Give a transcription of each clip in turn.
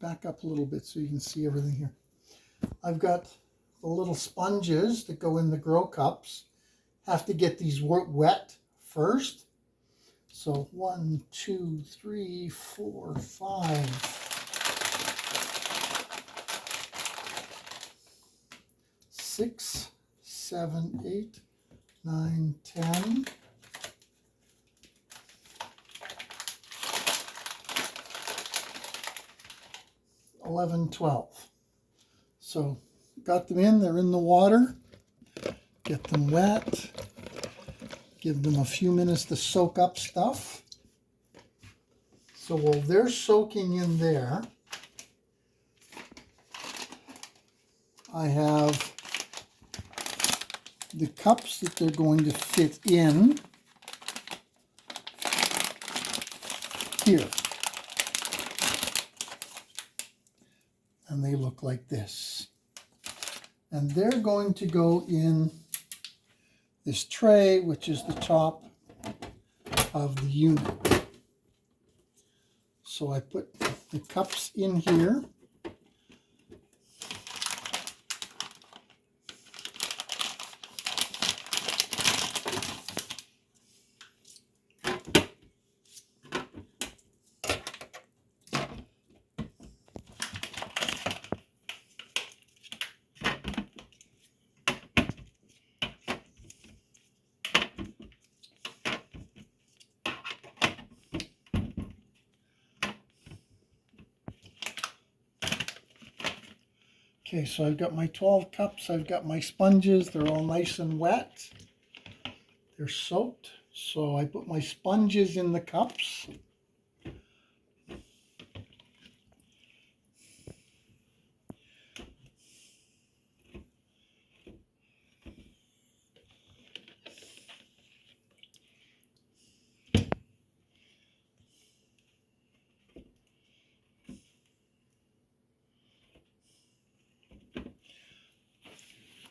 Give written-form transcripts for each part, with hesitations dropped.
back up a little bit so you can see everything here. I've got the little sponges that go in the grow cups. Have to get these wet first. So 1, 2, 3, 4, 5, 6, 7, 8, 9, 10. 11, 12. So got them in, they're in the water. Get them wet. Give them a few minutes to soak up stuff. So while they're soaking in there, I have the cups that they're going to fit in here. And they look like this. And they're going to go in this tray, which is the top of the unit. So I put the cups in here. Okay, so I've got my 12 cups, I've got my sponges, they're all nice and wet. They're soaked, so I put my sponges in the cups.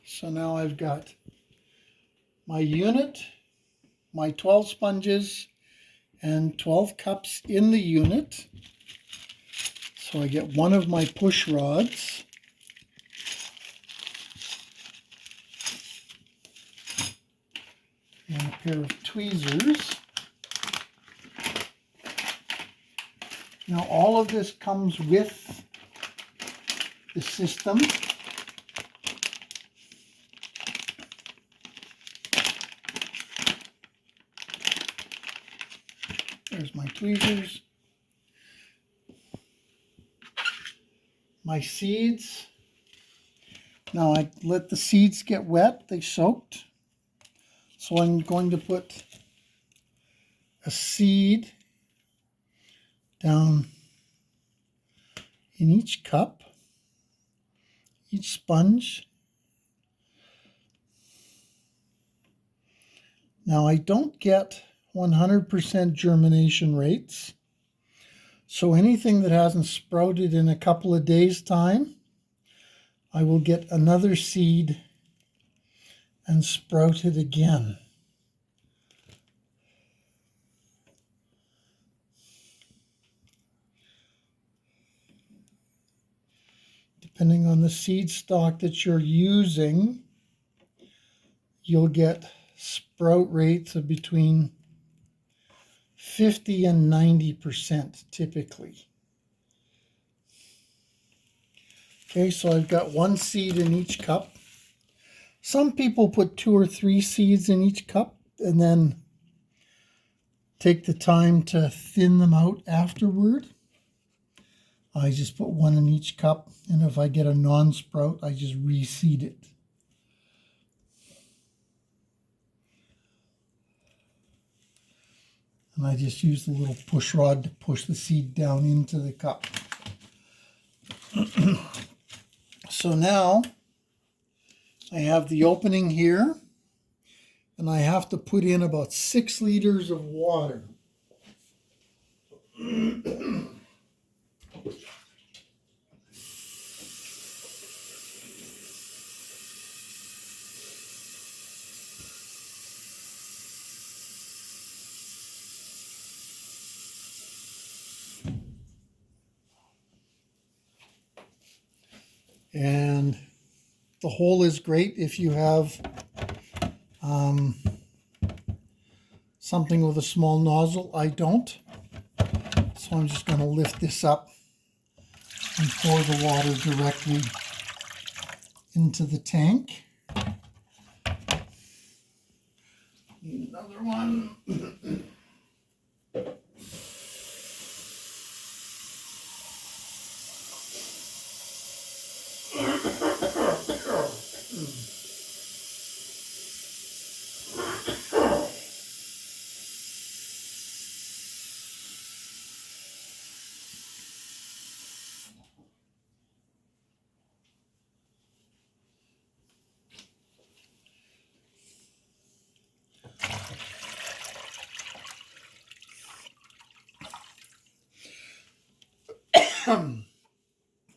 So now I've got my unit, my 12 sponges, and 12 cups in the unit. So I get one of my push rods. And a pair of tweezers. Now all of this comes with the system. There's my tweezers. My seeds. Now I let the seeds get wet, they soaked. So I'm going to put a seed down in each cup, each sponge. Now I don't get 100% germination rates. So anything that hasn't sprouted in a couple of days' time, I will get another seed and sprout it again. Depending on the seed stock that you're using, you'll get sprout rates of between 50 and 90% typically. Okay, so I've got one seed in each cup. Some people put 2 or 3 seeds in each cup and then take the time to thin them out afterward. I just put one in each cup, and if I get a non-sprout, I just reseed it. And I just use the little push rod to push the seed down into the cup. So now I have the opening here, and I have to put in about 6 liters of water. And the hole is great if you have something with a small nozzle. I don't. So I'm just going to lift this up and pour the water directly into the tank. Another one.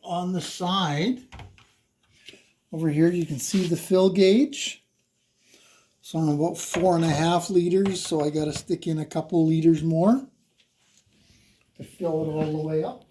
On the side over here you can see the fill gauge. So I'm about 4.5 liters, so I got to stick in a couple liters more to fill it all the way up.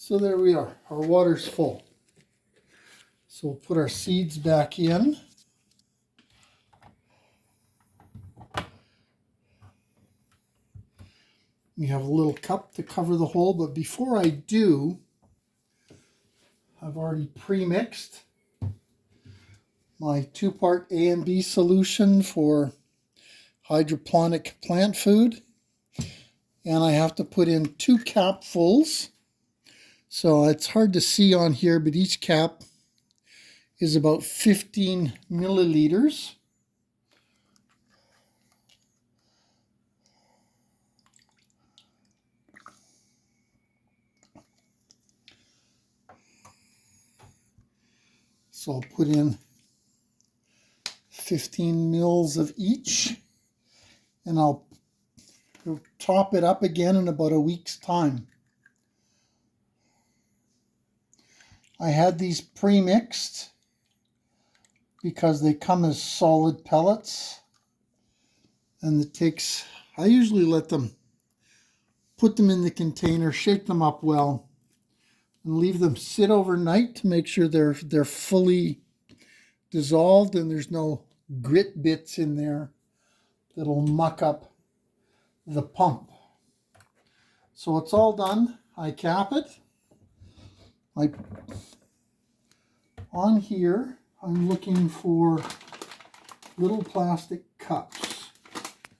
So there we are, our water's full. So we'll put our seeds back in. We have a little cup to cover the hole, but before I do, I've already pre-mixed my 2-part A and B solution for hydroponic plant food. And I have to put in 2 capfuls. So it's hard to see on here, but each cap is about 15 milliliters. So I'll put in 15 mils of each, and I'll top it up again in about a week's time. I had these pre-mixed because they come as solid pellets, and I usually put them in the container, shake them up well, and leave them sit overnight to make sure they're fully dissolved and there's no grit bits in there that'll muck up the pump. So it's all done. I cap it. On here, I'm looking for little plastic cups.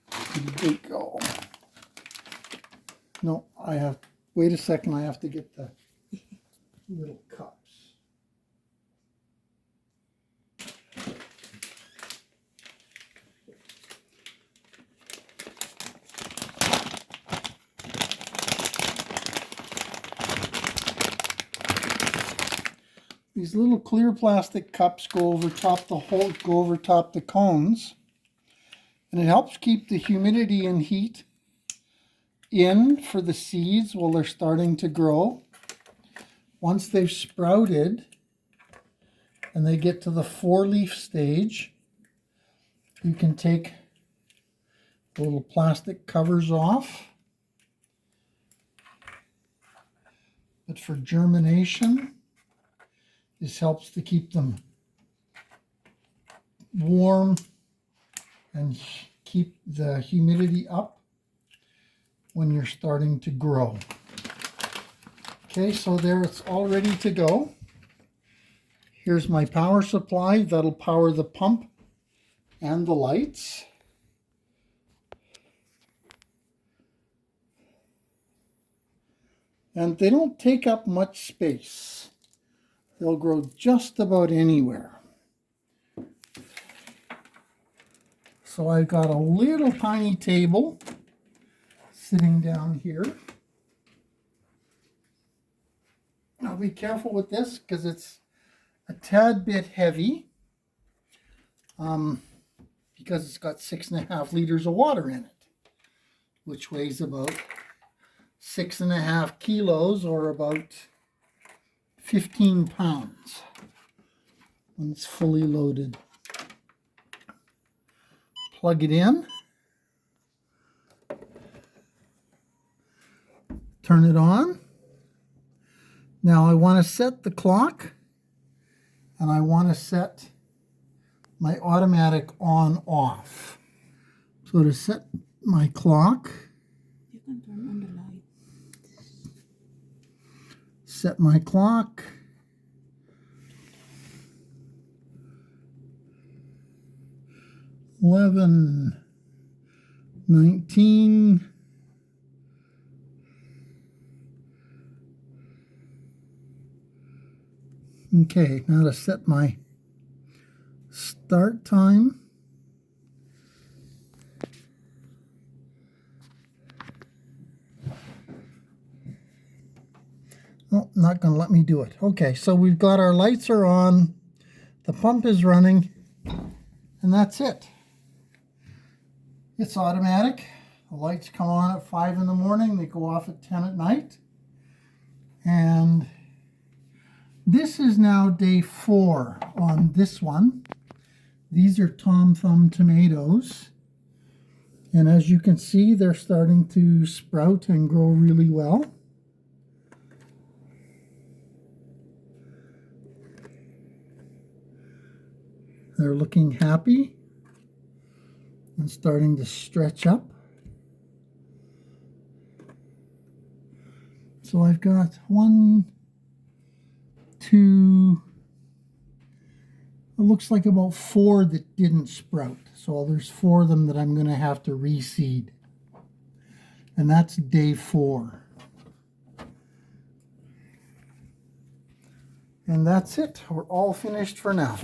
Where they go? No, wait a second, I have to get the little cups. These little clear plastic cups go over top the cones, and it helps keep the humidity and heat in for the seeds while they're starting to grow. Once they've sprouted and they get to the 4-leaf stage, you can take the little plastic covers off. But for germination, this helps to keep them warm and keep the humidity up when you're starting to grow. Okay, so there it's all ready to go. Here's my power supply. That'll power the pump and the lights. And they don't take up much space. They'll grow just about anywhere. So I've got a little tiny table sitting down here. I'll be careful with this because it's a tad bit heavy, because it's got 6.5 liters of water in it, which weighs about 6.5 kilos, or about 15 pounds when it's fully loaded. Plug it in, turn it on. Now I want to set the clock, and I want to set my automatic on off. So to set my clock, You can turn on the light. set my clock. $11:19. Okay, now to set my start time. Oh, not going to let me do it. Okay, so we've got our lights are on, the pump is running, and that's it. It's automatic. The lights come on at 5 in the morning, they go off at 10 at night. And this is now day 4 on this one. These are Tom Thumb tomatoes. And as you can see, they're starting to sprout and grow really well. They're looking happy and starting to stretch up. So I've got 1, 2, it looks like about 4 that didn't sprout. So there's 4 of them that I'm going to have to reseed. And that's day 4. And that's it. We're all finished for now.